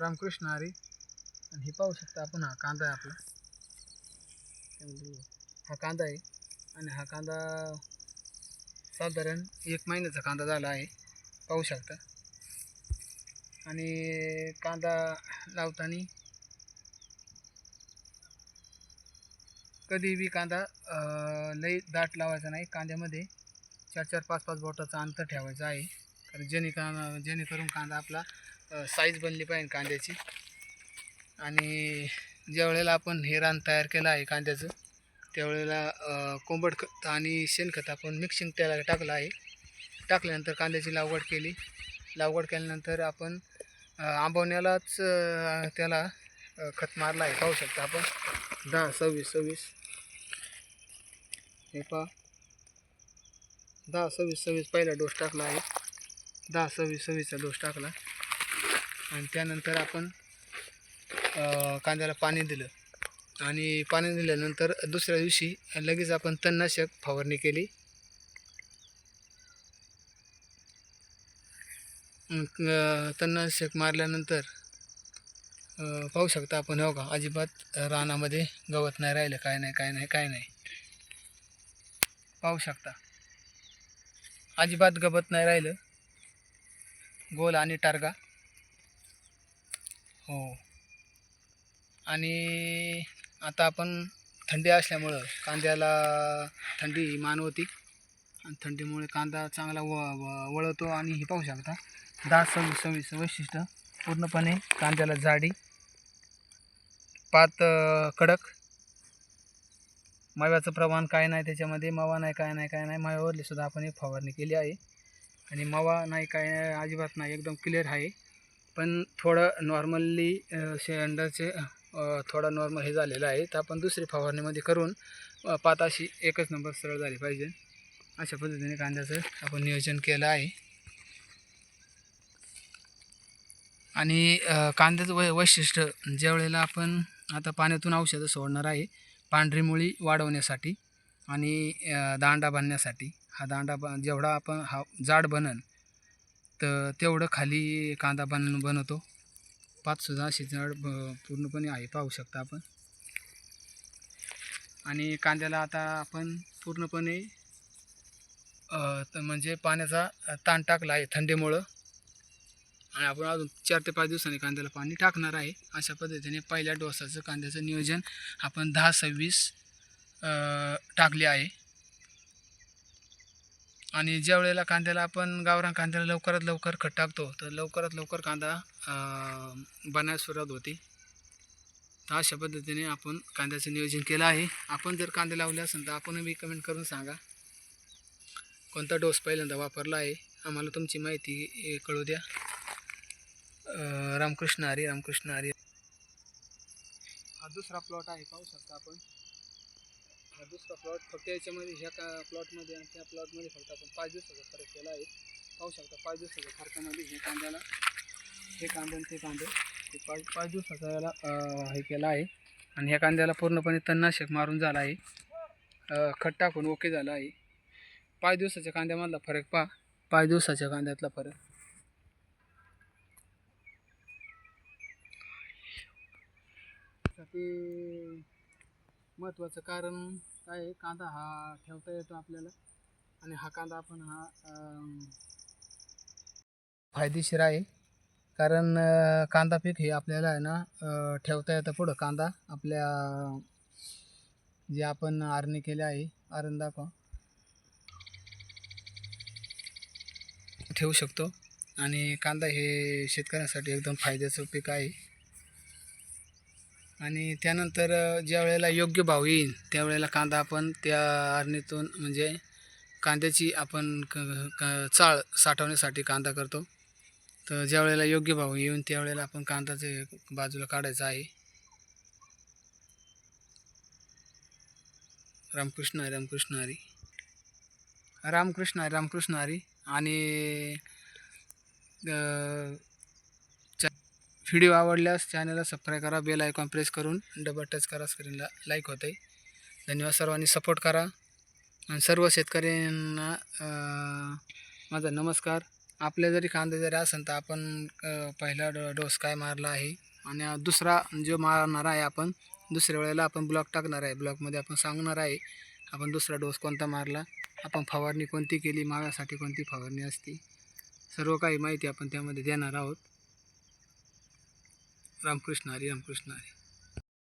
रामकृष्ण हरी. आणि हे पाहू शकता आपण, हा कांदा आहे आपला. हा कांदा आहे आणि हा कांदा साधारण 1 महिन्याचा कांदा झाला आहे, पाहू शकता. आणि कांदा लावताना कधी बी कांदा लई दाट लावायचा नाही. कांद्यामध्ये 4-4, 5-5 बोटाचा अंतर ठेवायचं आहे, कारण जेणेकरून कांदा आपला साईज बनली पाहिजे कांद्याची. आणि ज्या वेळेला आपण हे रान तयार केलं आहे कांद्याचं, त्यावेळेला कोंबड खत आणि शेणखत आपण मिक्सिंग त्याला टाकलं आहे. टाकल्यानंतर कांद्याची लागवड केली. लागवड केल्यानंतर आपण आंबवण्यालाच त्याला खत मारलं आहे, पाहू शकता आपण. 10-26-26 हे पहा, 10-26-26 पहिला डोस टाकला आहे. 10-26-26चा डोस टाकला आणि त्यानंतर आपण कांद्याला पाणी दिलं. आणि पाणी दिल्यानंतर दुसऱ्या दिवशी लगेच आपण तणनाशक फवारणी केली. तणनाशक मारल्यानंतर पाहू शकता आपण, हो का, अजिबात रानामध्ये गवत नाही राहिलं, काय नाही. पाहू शकता, अजिबात गवत नाही राहिलं, गोल आणि टारगा. हो. आणि आता आपण थंडी असल्यामुळं कांद्याला थंडी मान होती आणि थंडीमुळे कांदा चांगला वळतो. आणि हे पाहू शकता 10-26-26 वैशिष्ट्य पूर्णपणे कांद्याला जाडी, पात कडक, माव्याचं प्रमाण काय नाही त्याच्यामध्ये, मावा नाही, काय नाही. माव्यावरली सुद्धा आपण एक फवारणी केली आहे आणि मावा नाही, काय नाही, अजिबात नाही, एकदम क्लिअर आहे. पण थोडं नॉर्मली शेंडाचे थोडा नॉर्मल हे झालेलं आहे, तर आपण दुसरी फवारणीमध्ये करून पात अशी एकच नंबर सरळ झाली पाहिजे. अशा पद्धतीने कांद्याचं आपण नियोजन केलं आहे. आणि कांद्याचं वैशिष्ट्य, ज्या वेळेला आपण आता पाण्यातून औषधं सोडणार आहे पांढरी मुळी वाढवण्यासाठी आणि दांडा बांधण्यासाठी. हा दांडा जेवढा आपण हा जाड बनन तर तेवढं खाली कांदा बनवतो. पातसुद्धा अशी जाड पूर्णपणे आहे, पाहू शकता आपण. आणि कांद्याला आता आपण पूर्णपणे म्हणजे पाण्याचा ताण टाकला आहे थंडीमुळं, आणि आपण अजून 4 ते 5 दिवसांनी कांद्याला पाणी टाकणार आहे. अशा पद्धतीने पहिल्या डोसाचं कांद्याचं नियोजन आपण 10-26 टाकले आहे. आणि ज्या वेळेला कांद्याला आपण गावरान कांद्याला लवकरात लवकर खत टाकतो, तर लवकरात लवकर कांदा बनायला सुरुवात होती. तर अशा पद्धतीने आपण कांद्याचं नियोजन केलं आहे. आपण जर कांदे लावले असेल तर आपण बी कमेंट करून सांगा कोणता डोस पहिल्यांदा वापरला आहे, आम्हाला तुमची माहिती कळू द्या. रामकृष्ण हरी. हा दुसरा प्लॉट आहे, पाहू शकता आपण. हा दुसरा प्लॉट, फक्त याच्यामध्ये ह्या प्लॉटमध्ये आणि त्या प्लॉटमध्ये फक्त आपण 5 दिवसाचा फरक केला आहे, पाहू शकता. 5 दिवसाच्या फरकामध्ये हे कांद्याला, हे कांदे आणि ते कांदे, ते 5 दिवसाचा याला हे केला आहे. आणि ह्या कांद्याला पूर्णपणे तणनाशक मारून झाला आहे, खत टाकून ओके झाला आहे. 5 दिवसाच्या कांद्यामधला फरक पहा, 5 दिवसाच्या कांद्यातला फरक. साठी महत्त्वाचं कारण काय आहे, कांदा हा ठेवता येतो आपल्याला. आणि हा कांदा आपण हा फायदेशीर आहे, कारण कांदा पीक हे आपल्याला आहे ना ठेवता येतं पुढं. कांदा आपल्या जे आपण आरणी केले आहे, आरण दाखवा, ठेवू शकतो. आणि कांदा हे शेतकऱ्यांसाठी एकदम फायद्याचं पीक आहे. आणि त्यानंतर ज्या वेळेला योग्य भाव येईल त्यावेळेला कांदा आपण त्या आरणीतून, म्हणजे कांद्याची आपण चाळ साठवण्यासाठी कांदा करतो. तर ज्या वेळेला योग्य भाव येऊन त्यावेळेला आपण कांद्याचे बाजूला काढायचा आहे. रामकृष्ण हरी. आणि व्हिडिओ आवडल्यास चॅनलला सबस्क्राईब करा, बेल आयकॉन प्रेस करून डबल टच करा, स्क्रीनला लाईक होते. धन्यवाद. सर्वांनी सपोर्ट करा आणि सर्व शेतकऱ्यांना माझा नमस्कार. आपल्या जरी कांदा जरी असेल तर आपण पहिला डोस काय मारला आहे आणि दुसरा जो मारणार आहे आपण दुसऱ्या वेळेला आपण ब्लॉक टाकणार आहे. ब्लॉकमध्ये आपण सांगणार आहे आपण दुसरा डोस कोणता मारला, आपण फवारणी कोणती केली, माव्यासाठी कोणती फवारणी असते, सर्व काही माहिती आपण त्यामध्ये देणार आहोत. रामकृष्ण हरी, रामकृष्ण हरी.